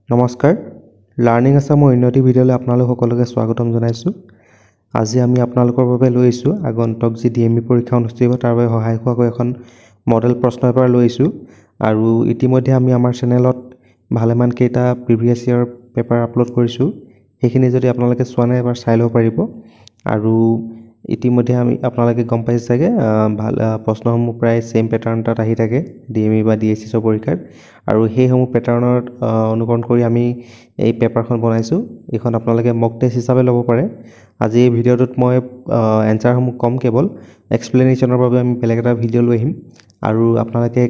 নমস্কাৰ লাৰ্নিং আসামৰ উন্নতি ভিডিঅ'লৈ আপোনালোক সকলোকে স্বাগতম জনাইছোঁ। আজি আমি আপোনালোকৰ বাবে লৈ আহিছোঁ আগন্তুক যি ডিএমই পৰীক্ষা অনুষ্ঠিত হ'ব তাৰ বাবে সহায় হোৱাকৈ এখন মডেল প্ৰশ্ন পেপাৰ লৈ আহিছোঁ আৰু ইতিমধ্যে আমি আমাৰ চেনেলত ভালেমান কেইটা প্ৰিভিয়াছ ইয়াৰ পেপাৰ আপলোড কৰিছোঁ। সেইখিনি যদি আপোনালোকে চোৱা নাই এবাৰ চাই ল'ব পাৰিব আৰু ইতিমধ্যে আমি আপোনালোকে গম পাইছে চাগে ভাল প্ৰশ্নসমূহ প্ৰায় সেম পেটাৰ্ণত আহি থাকে ডিএমই বা ডিএছএছৰ পৰীক্ষাত আৰু সেইসমূহ পেটাৰ্ণত অনুকৰণ কৰি আমি এই পেপাৰখন বনাইছোঁ। এইখন আপোনালোকে মক টেষ্ট হিচাপে ল'ব পাৰে। আজি এই ভিডিঅ'টোত মই এনসাৰসমূহ কম কেৱল এক্সপ্লেনেশ্যনৰ বাবে আমি বেলেগ এটা ভিডিঅ' লৈ আহিম আৰু আপোনালোকে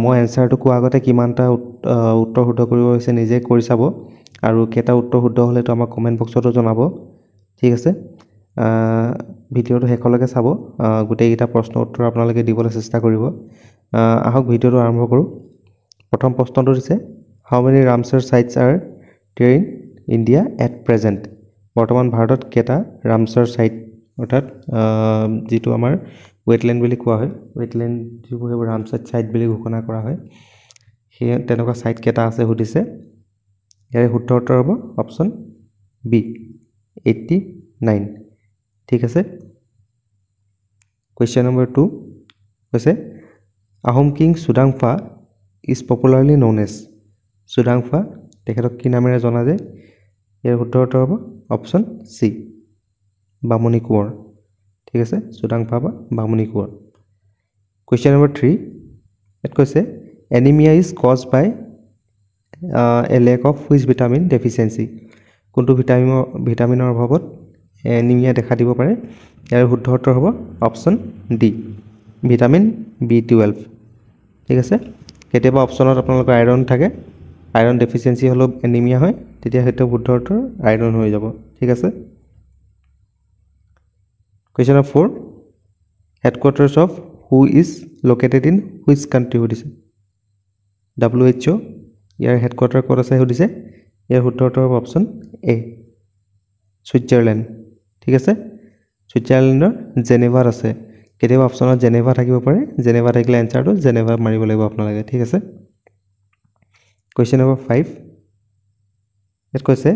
মই এনসাৰটো কোৱা আগতে কিমানটা উত্তৰ শুদ্ধ কৰিব হৈছে নিজে কৰি চাব আৰু কেইটা উত্তৰ শুদ্ধ হ'লেতো আমাক কমেণ্ট বক্সতো জনাব। ঠিক আছে, ভিডিঅ'টো শেষলৈকে চাব, গোটেইকেইটা প্ৰশ্ন উত্তৰ আপোনালোকে দিবলৈ চেষ্টা কৰিব। আহক ভিডিঅ'টো আৰম্ভ কৰোঁ। প্ৰথম প্ৰশ্নটো দিছে how many Ramsar sites are there in India at present. বৰ্তমান ভাৰতত কেইটা ৰামছাৰ চাইট অৰ্থাৎ যিটো আমাৰ ৱেটলেণ্ড বুলি কোৱা হয়, ৱেটলেণ্ড যিবোৰ সেইবোৰ ৰামছাৰ চাইট বুলি ঘোষণা কৰা হয়, সেই তেনেকুৱা চাইট কেইটা আছে সুধিছে। ইয়াৰে শুদ্ধ উত্তৰ হ'ব অপশ্যন বি 89। ঠিক আছে, কুৱেশ্যন নম্বৰ 2 কৈছে Ahom king Sudangphaa is popularly known as. Sudangphaa তেখেতক কি নামেৰে জনা যায়? ইয়াৰ শুদ্ধ উত্তৰ হ'ব অপশ্যন চি বামুণী কোঁৱৰ। ঠিক আছে, চুডাংফা বা বামুণী কোঁৱৰ। কুৱেশ্যন নম্বৰ 3 ইয়াত কৈছে anaemia is caused by a lack of which vitamin deficiency. কোনটো ভিটামিনৰ অভাৱত এনিমিয়া দেখা দিব পাৰে? ইয়াৰ শুদ্ধ উত্তৰ হ'ব অপশ্যন ডি ভিটামিন B12। ঠিক আছে, কেতিয়াবা অপশ্যনত আপোনালোকৰ আইৰণ থাকে, আইৰণ ডেফিচিয়েঞ্চি হ'লেও এনিমিয়া হয়, তেতিয়া সেইটো শুদ্ধ উত্তৰ আইৰণ হৈ যাব। ঠিক আছে, question number 4 headquarters of who is located in which country সুধিছে। WHO ইয়াৰ হেডকোৱাৰ্টাৰ ক'ত আছে সুধিছে। ইয়াৰ শুদ্ধ উত্তৰ হ'ব অপশ্যন এ ছুইজাৰলেণ্ড। ঠিক আছে, ছুইজাৰলেণ্ডৰ জেনেভাত আছে। কেতিয়াবা অপশ্যনত জেনেভা থাকিব পাৰে, জেনেভা থাকিলে এনচাৰটো জেনেভা মাৰিব লাগিব আপোনালোকে। ঠিক আছে, কুৱেশ্যন নম্বৰ 5 ইয়াত কৈছে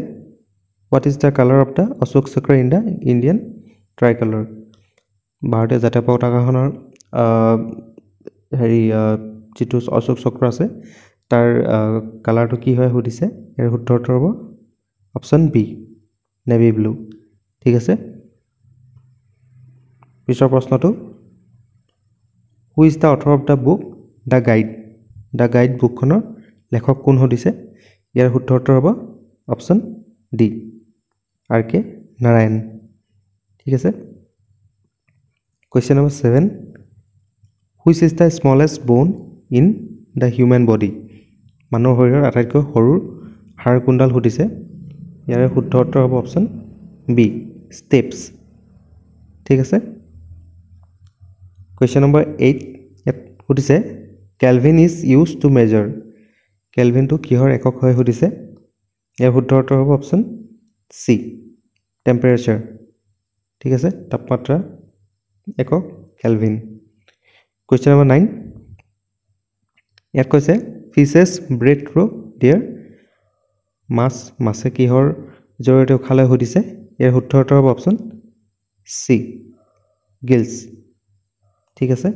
what is the colour of the Ashoka Chakra in the Indian ট্ৰাইকালাৰ। ভাৰতীয় জাতীয় পতাকাখনৰ যিটো অশোক চক্ৰ আছে তাৰ কালাৰটো কি হয় সুধিছে। ইয়াৰ শুদ্ধ উত্তৰ হ'ব অপশ্যন বি নেভি ব্লু। ঠিক আছে, পিছৰ প্ৰশ্নটো who is the author of the book the guide. The guide বুকখনৰ লেখক কোন সুধিছে। ইয়াৰ শুদ্ধ উত্তৰ হ'ব অপশ্যন ডি R.K. নাৰায়ণ। ঠিক আছে, question number 7 which is the smallest বোন ইন দ্য হিউমেন বডি। মানুহৰ শৰীৰৰ আটাইতকৈ সৰু হাড় কোনডাল সুধিছে। ইয়াৰ শুদ্ধ উত্তৰ হ'ব অপশ্যন বি ষ্টেপছ। ঠিক আছে, কুৱেশ্যন নম্বৰ 8 ইয়াত সুধিছে Kelvin is use to measure. কেলভিনটো কিহৰ একক হয় সুধিছে। ইয়াৰ শুদ্ধ উত্তৰ হ'ব অপশ্যন চি টেম্পাৰেচাৰ। ঠিক আছে, তাপমাত্ৰা একক কেলভিন। কুৱেশ্যন নম্বৰ 9 ইয়াত কৈছে ফিছেছ ব্ৰেথ থ্ৰু দেয়াৰ। মাছে কিহৰ জৰিয়তে উশাহ লয় সুধিছে। ইয়াৰ শুদ্ধ উত্তৰ হ'ব অপশ্যন চি গিলছ। ঠিক আছে,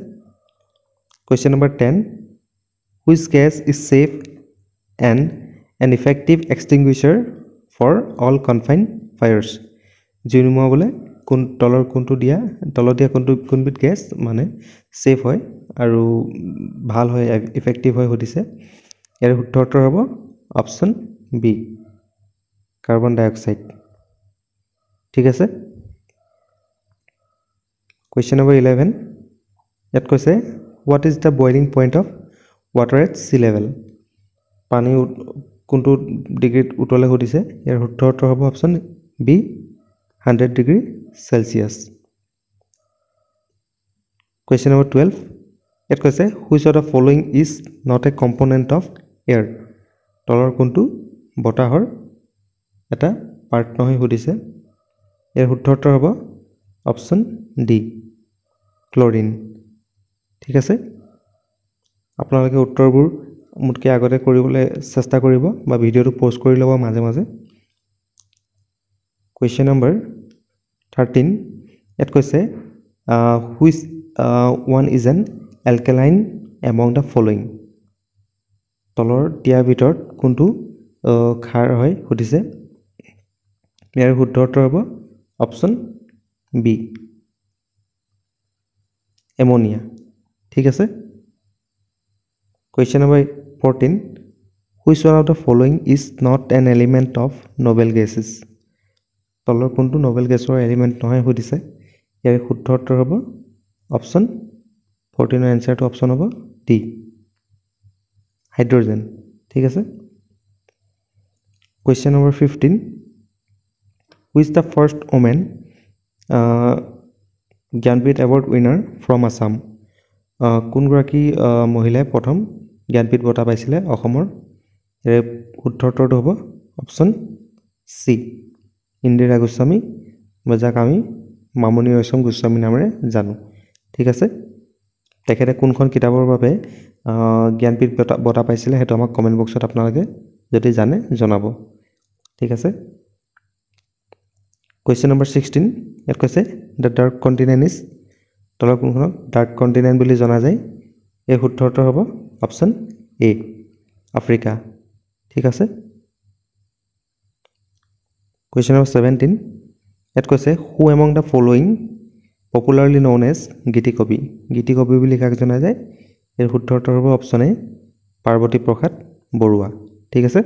question number 10 which gas is safe and an effective extinguisher for all confined fires. জুই নুমুৱাবলৈ তলত দিয়া কোনবিধ গেছ মানে ছেফ হয় আৰু ভাল হয়, ইফেক্টিভ হয় সুধিছে। ইয়াৰ শুদ্ধ উত্তৰ হ'ব অপশ্যন বি কাৰ্বন ডাই অক্সাইড। ঠিক আছে, কুৱেশ্যন নম্বৰ 11 ইয়াত কৈছে what is the boiling point of water at sea level. পানী কোনটো ডিগ্ৰীত উতলে সুধিছে। ইয়াৰ শুদ্ধ উত্তৰ হ'ব option B 100 degree Celsius. Question number 12 ইয়াত কৈছে which of the following is not a component of air. তলৰ কোনটো বতাহৰ এটা পাৰ্ট নহয় সুধিছে। ইয়াৰ শুদ্ধ উত্তৰ হ'ব অপশ্যন ডি ক্লৰিন। ঠিক আছে, আপোনালোকে উত্তৰবোৰ মোতকৈ আগতে কৰিবলৈ চেষ্টা কৰিব বা ভিডিঅ'টো প'ষ্ট কৰি ল'ব মাজে মাজে কুৱেশ্যন নম্বৰ 13 ইয়াত কৈছে which one is an alkaline among the following তলৰ দিয়াৰ ভিতৰত কোনটো ক্ষাৰ হয় সুধিছে ইয়াৰ শুদ্ধ উত্তৰ হ'ব অপশ্যন বি এমোনিয়া ঠিক আছে question number 14 which one of the following is not an element of Nobel gases তলৰ কোনটো নোবেল গেছৰ এলিমেণ্ট নহয় সুধিছে ইয়াৰ শুদ্ধ উত্তৰ হ'ব অপশ্যন 14 এনসাৰটো অপশ্যন হ'ব ডি হাইড্ৰোজেন ঠিক আছে question number 15 which the first women Jnanpith award winner from Assam কোনগৰাকী মহিলাই প্ৰথম জ্ঞানপীঠ বঁটা পাইছিলে অসমৰ ইয়াৰ শুদ্ধ উত্তৰটো হ'ব অপশ্যন চি ইন্দিৰা গোস্বামী যাক আমি মামনি ৰয়ছম গোস্বামী নামেৰে জানো ঠিক আছে তেখেতে কোনখন কিতাপৰ বাবে জ্ঞানপীঠ বঁটা পাইছিলে সেইটো আমাক কমেণ্ট বক্সত আপোনালোকে যদি জানে জনাব ঠিক আছে কুৱেশ্যন নম্বৰ 16 ইয়াত কৈছে দ্য ডাৰ্ক কণ্টিনেণ্ট ইজ তলৰ কোনখনক ডাৰ্ক কণ্টিনেণ্ট বুলি জনা যায় এই শুদ্ধ উত্তৰ হ'ব অপশ্যন এ আফ্ৰিকা ঠিক আছে কুৱেশ্যন নম্বৰ 17 ইয়াত কৈছে who among the following popularly known as গীতিকবি বুলি কাক জনা যায় ইয়াৰ শুদ্ধ উত্তৰ হ'ব অপশ্যন এ পাৰ্বতী প্ৰসাদ বৰুৱা ঠিক আছে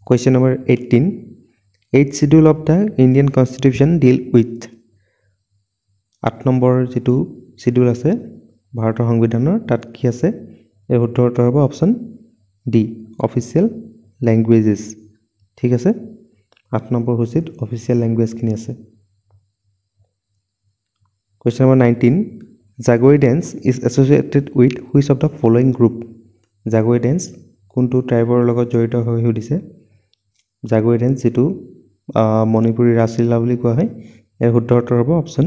question number 18 8th schedule of the Indian Constitution deal with 8 number যেটো শিডিউল আছে ভাৰতৰ সংবিধানৰ তাত কি আছে এই শুদ্ধ উত্তৰ হ'ব অপশ্যন ডি অফিচিয়েল ল্যাঙ্গুৱেজেছ ঠিক আছে 8 নম্বৰ হৈছিল অফিচিয়েল ল্যাঙ্গুৱেজ কিনি আছে question number 19 Jagoi dance is associated with which of the following group Jagoi dance কোনটো ট্ৰাইবৰ লগত জড়িত হৈ সুধিছে জাগোই ডেন্স যেটো মণিপুৰী ৰাসলীলা বুলি কোৱা হয় ইয়াৰ শুদ্ধ উত্তৰ হ'ব অপশ্যন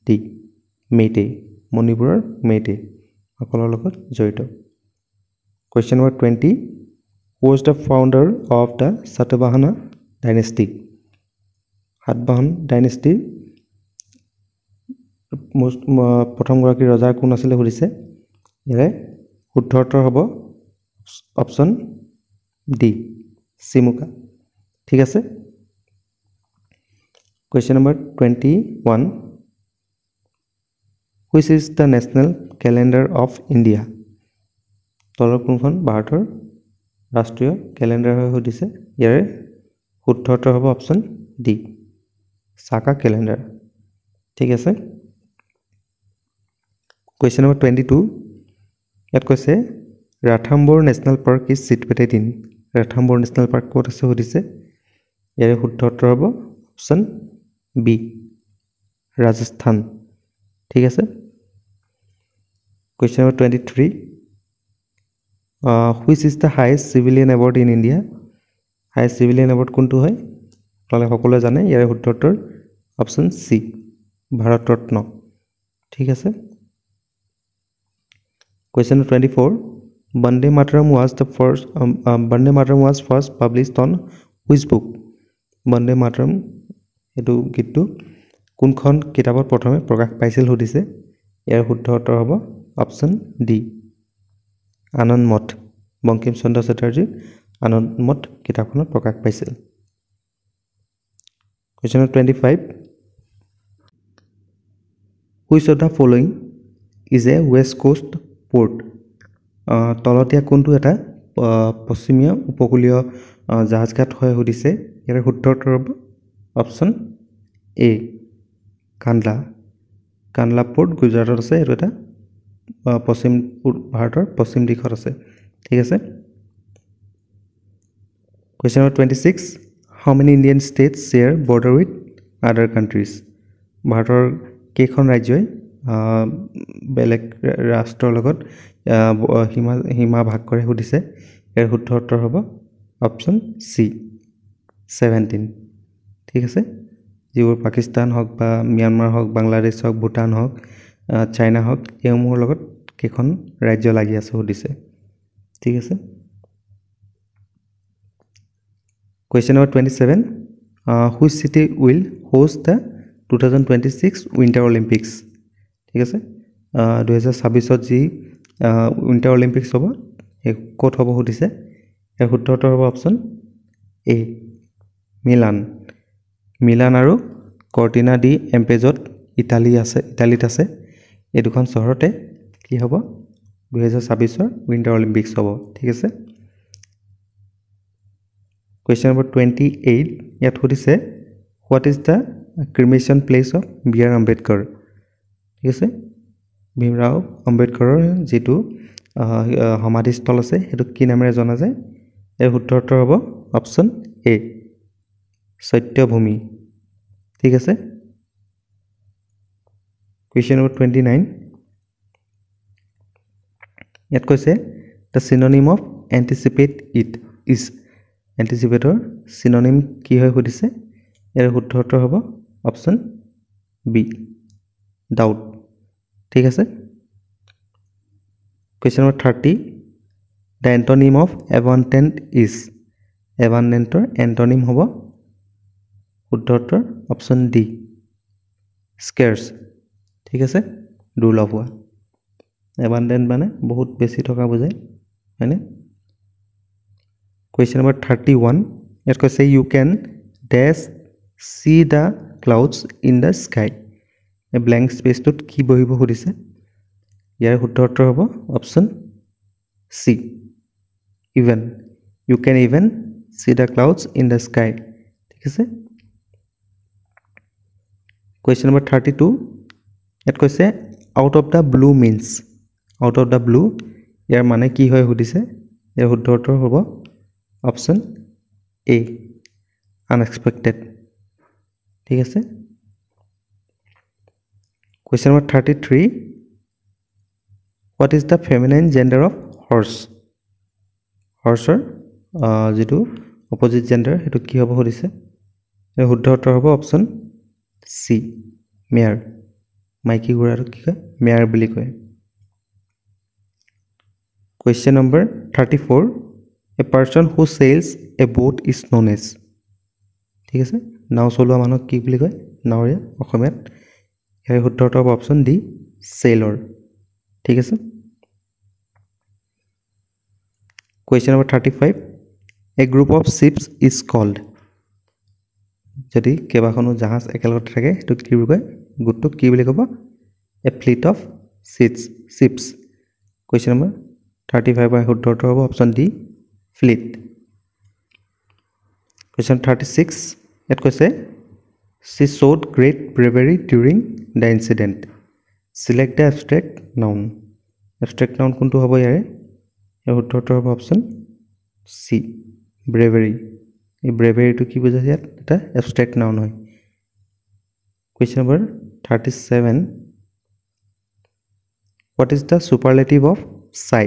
ডি মেইটে মণিপুৰৰ মেইটে সকলৰ লগত জড়িত question number 20 who was the founder of the Satavahana dynasty Satavahana ডাইনেষ্টিৰ প্ৰথমগৰাকী ৰজা কোন আছিল সুধিছে ইয়াৰে শুদ্ধ উত্তৰ হ'ব অপশ্যন ডি চিমুকা ঠিক আছে Question number 21 Which is the national calendar of India তলৰ কোনখন ভাৰতৰ ৰাষ্ট্ৰীয় ক্যালেন্ডাৰ হয় সুধিছে ইয়াৰে শুদ্ধ উত্তৰ হ'ব অপশ্যন ডি সাকা ক্যালেন্ডাৰ ঠিক আছে Question number 22 ইয়াত কৈছে Ranthambore national park is situated in Ranthambore national park ক'ত আছে সুধিছে ইয়াৰে শুদ্ধ উত্তৰ হ'ব অপশ্যন বি ৰাজস্থান ঠিক আছে Question number 23 which is the highest civilian award in India highest civilian award কোনটো হয় তলে সকলোৱে জানে ইয়াৰে শুদ্ধ উত্তৰ অপশ্যন সি ভাৰত ৰত্ন ঠিক আছে Question number 24 Bande Mataram was first published on which book Bande Mataram এটো গীতটো কোনখন কিতাপত প্ৰথমে প্ৰকাশ পাইছিল সুধিছে ইয়াৰ শুদ্ধ উত্তৰ হ'ব অপশ্যন ডি আনন্দ মঠ বঙ্কিম চন্দ্ৰ চেটাৰ্জী আনন্দ মঠ কিতাপখনত প্ৰকাশ পাইছিল Question number 25 Which of the following is a west coast port তলতীয়া কোনটো এটা পশ্চিমীয়া উপকূলীয় জাহাজঘাট হয় সুধিছে ইয়াৰ শুদ্ধ উত্তৰ হ'ব অপশ্যন এ কানলা পোৰ্ট গুজৰাটত আছে এটো এটা পশ্চিম ভাৰতৰ পশ্চিম দিশত আছে ঠিক আছে Question number 26 How many Indian states share border with other countries ভাৰতৰ কেইখন ৰাজ্যই বেলেগ ৰাষ্ট্ৰৰ লগত সীমা ভাগ কৰে সুধিছে ইয়াৰ শুদ্ধ উত্তৰ হ'ব অপশ্যন সি 17 ঠিক আছে যিবোৰ পাকিস্তান হওক বা মিয়ানমাৰ হওক বাংলাদেশ হওক ভুটান হওক চাইনা হওক এইসমূহৰ লগত কেইখন ৰাজ্য লাগি আছে সুধিছে ঠিক আছে Question number 27 which city will host the 2026 Winter Olympics ঠিক আছে 2026 জি Winter Olympics হ'ব ক'ত হ'ব সুধিছে এর উত্তৰটো হ'ব অপচন এ মিলান আৰু কৰ্টিনা ডি এম্পেজত ইটালীত আছে এই দুখন চহৰতে কি হ'ব 2026 ৰ উইন্টাৰ অলিম্পিক্স হ'ব ঠিক আছে Question number 28 ইয়াত সুধিছে what is the cremation place of B.R. Ambedkar ঠিক আছে ভীমৰাও আম্বেদকাৰৰ যেটো সমাধিস্থল আছে হেতু কি নামেৰে জনা যায় এৰ উত্তৰটো হ'ব অপচন এ সত্যভূমি ঠিক আছে Question number 29 ইয়াত কৈছে the synonym of anticipate it is anticipator synonym কি হয় সুধিছে এর উত্তৰটো হ'ব অপচন বি doubt ঠিক আছে Question number 30 the antonym of abundant is abundantor antonym হ'ব উত্তৰটো অপচন ডি scarce ঠিক আছে দুৰ্লভ হোৱা abundant মানে বহুত বেছি থকা বুজায় হয়নে Question number 31 ইয়াত কৈছে you can dash see the clouds in the sky a blank space টোত কি বহিব সুধিছে ইয়াৰ উত্তৰটো হ'ব option C even you can even see the clouds in the sky ঠিক আছে Question number 32 ইয়াত কৈছে out of the blue means out of the blue ইয়াৰ মানে কি হয় সুধিছে ইয়াৰ উত্তৰটো হ'ব অপচন এ unexpected ঠিক আছে Question number 33 what is the feminine gender of horse horseৰ যেটো opposite gender হেতু কি হ'ব সুধিছে ইয়াৰ উত্তৰটো হ'ব অপচন সি মেয়াৰ মাইকী ঘোঁৰাটো কি কয় মেয়াৰ বুলি কয় Question number 34 a person who sails a boat is known as ঠিক আছে নাও চলোৱা মানুহ কি বুলি কয় নাৱৰীয়া অসমীয়াত ইয়াৰ উত্তৰটো হ'ব অপচন ডি sailor ঠিক আছে Question number 35 a group of ships is called যদি কেবাখনো জাহাজ একেলগতে থাকে হেতু কি বুলি কয় গুটটোক কি বুলি ক'ব a fleet of ships Question number 35 by উত্তৰটো হ'ব অপচন ডি fleet Question 36 ইয়াত কৈছে she showed great bravery during the incident select the abstract noun কোনটো হ'ব ইয়াৰে ইয়াৰ উত্তৰটো হ'ব অপচন সি bravery এই bravery টো কি বুজায় ইয়াত এটা abstract noun হয় Question number 37 what is the superlative of shy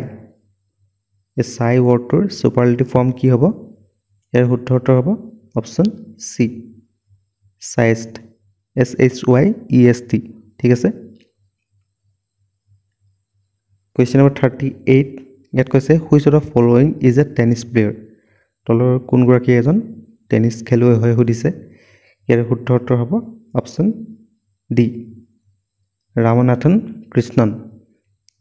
এই shy wordটোৰ superlative form কি হ'ব ইয়াৰ উত্তৰটো হ'ব অপচন সি shyest SHYEST ঠিক আছে Question number 38 ইয়াত কৈছে which of the following is a tennis player তলৰ কোন গৰাকী এজন টেনিছ খেলুৱৈ হয় সুধিছে ইয়াৰ উত্তৰটো হ'ব অপচন ডি ৰামনাথন কৃষ্ণন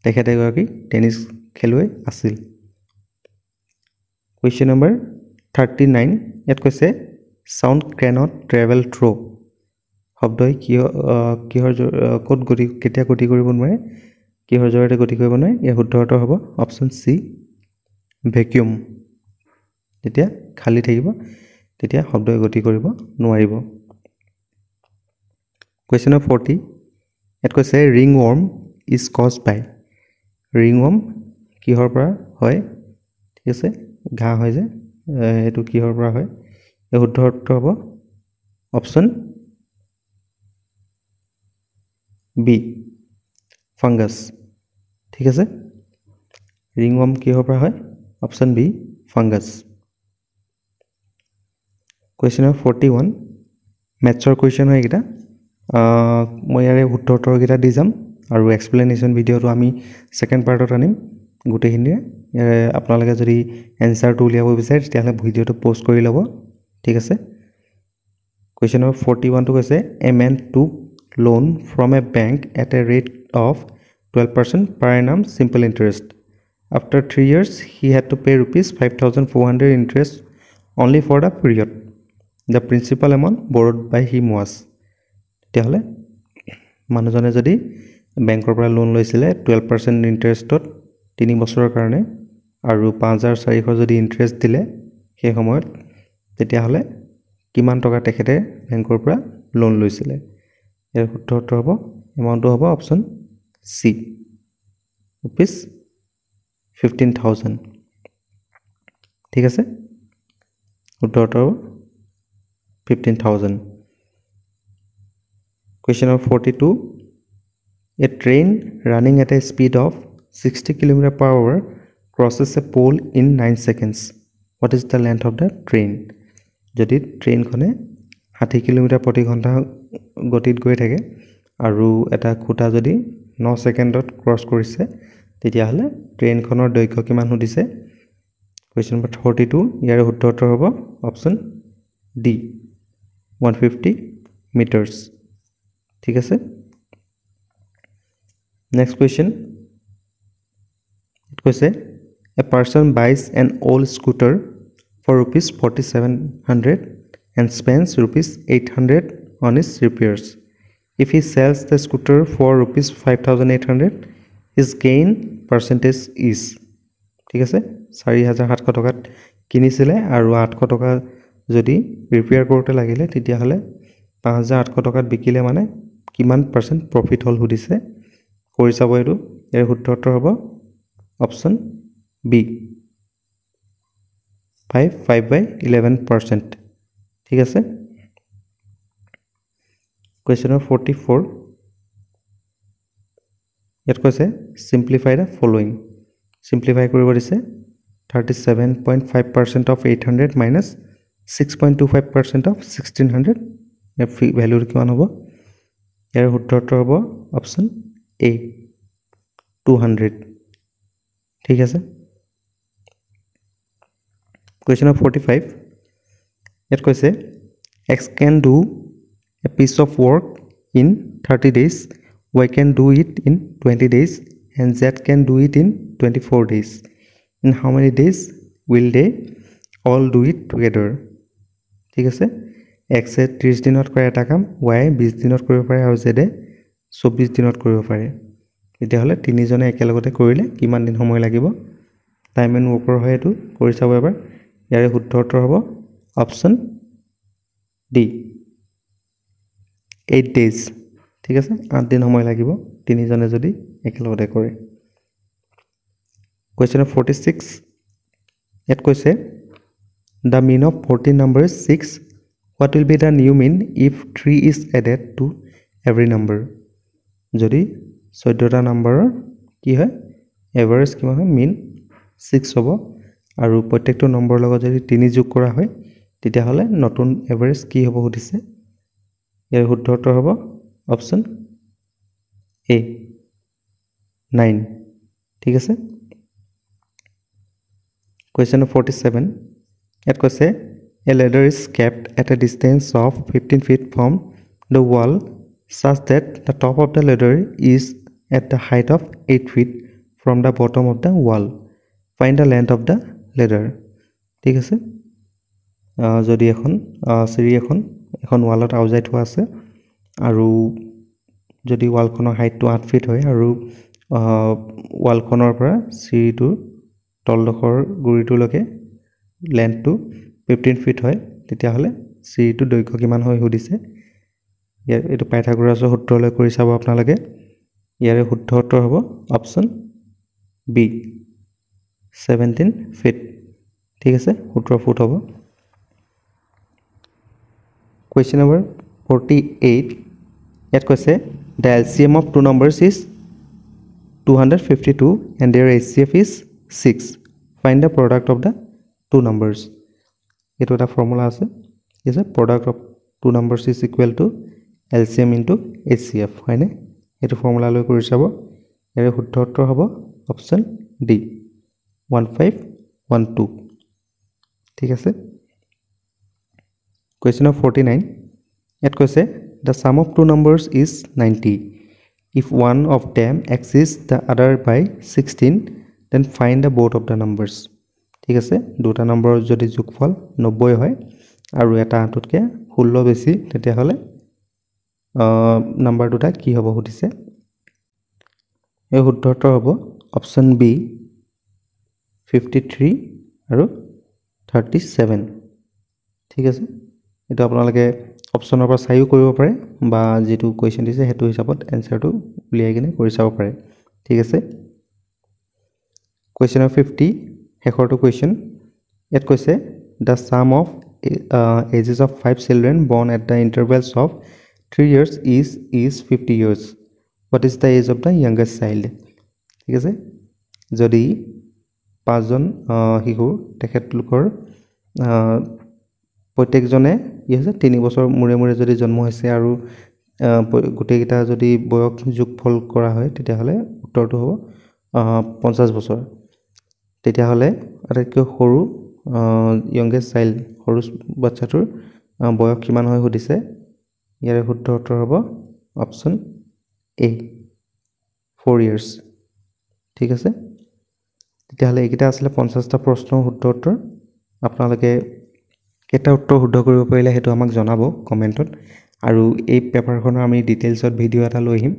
তেখেতে গৰাকী টেনিছ খেলুৱৈ আছিল Question number 39 ইয়াত কৈছে sound cannot travel through শব্দই কিহৰ ক'ত গতি কেতিয়া গতি কৰিব নোৱাৰে কিহৰ জৰিয়তে গতি কৰিব নোৱাৰে ইয়াৰ উত্তৰটো হ'ব অপচন সি ভেকিউম যেতিয়া খালি থাকিব তেতিয়া শব্দই গতি কৰিব নোৱাৰিব Question number 40 ইয়াত কৈছে ringworm is caused by ringworm কিহৰ পৰা হয় ঠিক আছে ঘাঁ হয় যে এটো কিহৰ পৰা হয় এই উত্তৰটো হ'ব অপচন বি ফাংগাস ঠিক আছে ringworm কিহৰ পৰা হয় option B fungus Question number 41 ম্যাথছৰ কোৱেশ্চন হয় এটা মই ইয়াৰে উত্তৰটো গিটা দি যাম আৰু এক্সপ্লেনেশ্যন ভিডিঅ'টো আমি সেকেন্ড পাৰ্টত আনিম গোটেইখিনিৰে আপোনালোকে যদি এনসাৰটো উলিয়াব বিচাৰে তেতিয়াহ'লে ভিডিঅ'টো পোষ্ট কৰি ল'ব ঠিক আছে Question number 41 to say a man took loan from a bank at a rate of 12% per annum simple interest. After 3 years, he had to pay rupees 5,400 interest only for the period. The principal amount borrowed by him was. তেতিয়াহ'লে মানুহজনে যদি বেংকৰ পৰা loan লৈছিলে 12% ইন্টাৰেষ্টত 3 বছৰৰ কাৰণে আৰু 5,400 যদি ইন্টাৰেষ্ট দিলে সেই সময়ত তেতিয়াহ'লে কিমান টকা তেখেতে বেংকৰ পৰা লোন লৈছিলে এৰ উত্তৰটো হ'ব এমাউন্টটো হ'ব অপচন সি रुपीस 15,000 ঠিক আছে উত্তৰটো 15,000 Question number 42 A train running at a speed of 60 km/h crosses a pole in 9 seconds. What is the length of the train? যদি ট্ৰেইনখনে 60 কিলোমিটাৰ প্ৰতি ঘণ্টা গতিত গৈ থাকে আৰু এটা খুঁটা যদি 9 সেকেন্ডত ক্ৰস কৰিছে তেতিয়াহ'লে ট্ৰেইনখনৰ দৈৰ্ঘ্য কিমান হৈছে Question number 42 ইয়াৰ উত্তৰটো হ'ব অপচন ডি 150 মিটাৰছ ঠিক আছে Next question it কৈছে a person buys an old scooter for rupees 4,700 and spends rupees 800 on its repairs. If he sells the scooter for rupees 5,800, his gain percentage is. ঠিক আছে 4,700 টকাত কিনিছিলে আৰু 800 টকা যদি ৰিপেয়াৰ কৰোতে লাগিলে তেতিয়াহলে 5,800 টকাত বিকিলে মানে কিমান পাৰ্সেন্ট প্ৰফিট হল হুদিছে কৰি চাব এটো এৰ উত্তৰটো হ'ব অপচন বি 5/11% ঠিক আছে Question number 44 ইয়াত কৈছে simplify the following simplify কৰিব দিছে 37.5% of 800 minus 6.25% of 1600 এর ভ্যালু কিমান হ'ব এর উত্তৰটো হ'ব অপচন এ 200 ঠিক আছে Question number 45 It কৈছে X can do a piece of work in 30 days Y can do it in 20 days and Z can do it in 24 days in how many days will they all do it together ঠিক আছে X এ 30 দিনত কৰে এটা কাম Y 20 দিনত কৰিব পাৰে আৰু Z এ 24 দিনত কৰিব পাৰে এতিয়া হলে তিনিজনে একেলগতে কৰিলে কিমান দিন সময় লাগিব টাইম এন্ড ওয়াৰ্কৰ হয় এটো কৰি চাব এবাৰ ইয়াৰে উত্তৰটো হ'ব অপচন ডি 8 days ঠিক আছে 8 দিন সময় লাগিব তিনিজনে যদি একেলগতে কৰে Question 46 এত কৈছে The mean of 14 number is 6 What will be the new mean if 3 is added to every number যদি 14টা নম্বৰৰ কি হয় এভাৰেজ কিমান হয় মিন 6 হ'ব আৰু প্ৰত্যেকটো নম্বৰ লগত যদি 3 যোগ কৰা হয় তেতিয়া হলে নতুন এভাৰেজ কি হ'ব হদিছে ইয়াৰ উত্তৰটো হ'ব অপচন এ 9 ঠিক আছে Question 47 It কৈছে a ladder is kept at a distance of 15 feet from the wall such that the top of the ladder is at the height of 8 feet from the bottom of the wall find the length of the ladder ঠিক আছে যদি এখন Siri এখন ওয়ালত আউজাই থোৱা আছে আৰু যদি ওয়ালখনৰ হাইটটো 8 ফিট হয় আৰু ওয়ালখনৰ পৰা সিৰিটো তলডখৰ গুৰিটোলৈকে লেন্থটো 15 ফিট হয় তেতিয়া হলে সিৰিটো দৈৰ্ঘ্য কিমান হয় হুদিছে এটো পাইথাগোৰাছৰ সূত্ৰলৈ কৰি চাব আপোনালোকে ইয়াৰে শুদ্ধটো হ'ব অপচন বি 17 ফিট ঠিক আছে 17 ফুট হ'ব Question number 48 ইয়াত কৈছে the LCM of two numbers is 252 and their HCF is 6 find the product of the two numbers এটো এটা ফৰ্মুলা আছে is a product of two numbers is equal to LCM into HCF হয়নে সেইটো formula লৈ কৰি চাব ইয়াৰ শুদ্ধ উত্তৰ হ'ব অপচন ডি 1512 ঠিক আছে question of 49 ইয়াত কৈছে the sum of two numbers is 90 if one of them exceeds the other by 16 then find the both of the numbers ঠিক আছে দুটা নম্বৰৰ যদি যোগফল 90 হয় আৰু এটা আঁততকে 16 বেছি তেতিয়া হলে নাম্বাৰ দুটা কি হ'ব সুধিছে এই শুদ্ধ উত্তৰ হ'ব অপচন বি 53 আৰু 37 ঠিক আছে এটা আপোনালোকে অপচনৰ পৰা চাইও কৰিব পাৰে বা যেটো কোৱেশ্চন দিছে হেতু হিচাপত এনসাৰটো উলিয়াই কিনে কৰি চাব পাৰে ঠিক আছে কোৱেশ্চন অফ 50 হেখৰটো কোৱেশ্চন ইয়াত কৈছে the sum of ages of 5 children born at the intervals of 3 years is 50 years what is the age of the youngest child ঠিক আছে যদি পাঁচজন শিশু তেখেতলোকৰ প্ৰত্যেকজনে ই হৈছে 3 বছৰ মুৰে মুৰে যদি জন্ম হৈছে আৰু গোটেইটা যদি বয়স যোগফল কৰা হয় তেতিয়া হলে উত্তৰটো হ'ব 50 বছৰ তেতিয়া হলে আটাইতকৈ সৰু youngest child সৰু বাচ্চাটোৰ বয়স কিমান হয় সুধিছে ইয়াৰ শুদ্ধ উত্তৰ হ'ব অপচন এ 4 years ঠিক আছে তেতিয়া হলে এইটা আসলে 50টা প্ৰশ্নৰ শুদ্ধ উত্তৰ আপোনালোকে কেটা উত্তৰ শুদ্ধ কৰিব পাৰিলে হেতু আমাক জনাব কমেন্টত আৰু এই পেপাৰখনৰ আমি ডিটেইলছত ভিডিও এটা লৈ আহিম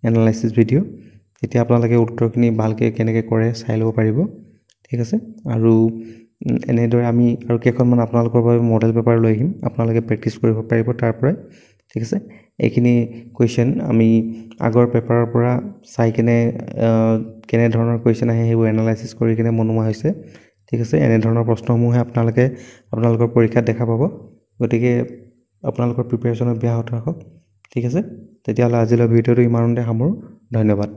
এনালাইসিস ভিডিও তেতিয়া আপোনালোকে উত্তৰখিনি ভালকে কেনেকৈ কৰে চাই লব পাৰিব ঠিক আছে আৰু এনেদৰে আমি আৰু কেইখনমান আপোনালোকৰ বাবে মডেল পেপাৰ লৈ আহিম আপোনালোকে প্ৰেক্টিস কৰিব পাৰিব তাৰ পৰা ঠিক আছে এইখিনি কোৱেশ্চন আমি আগৰ পেপাৰৰ পৰা চাই কিনে কেনে ধৰণৰ কোৱেশ্চন আহে হেবু এনালাইসিস কৰি কিনে মনোৱা হৈছে ঠিক আছে এনে ধৰণৰ প্ৰশ্নসমূহে আপোনালোকৰ পৰীক্ষাত দেখা পাব গতিকে আপোনালোকৰ প্ৰিপাৰেচনত ব্যাহত ৰাখক ঠিক আছে তেতিয়াহলে আজিলৈ ভিডিওটো ইমানতে সামৰো ধন্যবাদ